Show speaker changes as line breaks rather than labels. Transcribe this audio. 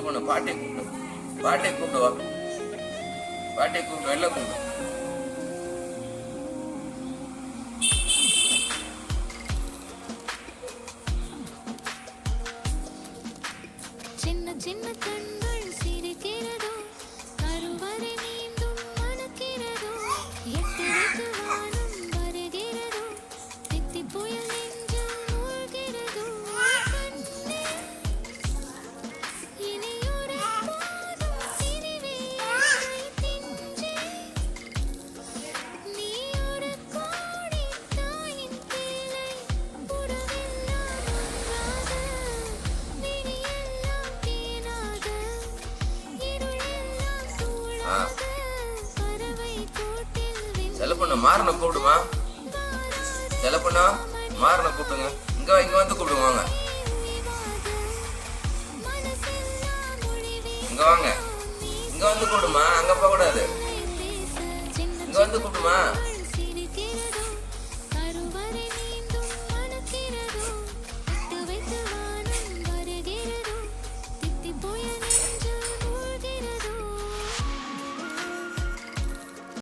பொண்ணு பாட்டியை கூப்பிடு, பாட்டியை கூப்பிடு, வா பாட்டியை கூப்பிடு, வெளில கூப்பிடு.
சின்ன சின்ன கண்கள் சிரிக்கிறதோ, கருவறை மீண்டும் மணக்கிறதோ, எட்டு விட்டு வானம் வருகிறதோ, தித்தி புயல் நெஞ்சில் மூழ்கிறதோ. கண்ணே, இனி ஒரு போதும் பிரிவே என்னை தின்றே. நீ ஒரு கோடி தாயின் பிள்ளை, உறவெல்லாம் ஒன்றாக, விழியெல்லாம் தேனாக, இருளெல்லாம் தூளாக, பறவை கூட்டில்
செல்ல பொண்ணு மாறனை கூப்பிடுமா, செல்ல பொண்ணா மாறனை கூப்பிடுங்க. இங்க வந்து கூப்பிடுங்க, வாங்க இங்க வாங்க, இங்க வந்து கூப்பிடுமா, அங்க போக கூடாது, இங்க வந்து கூப்பிடுமா.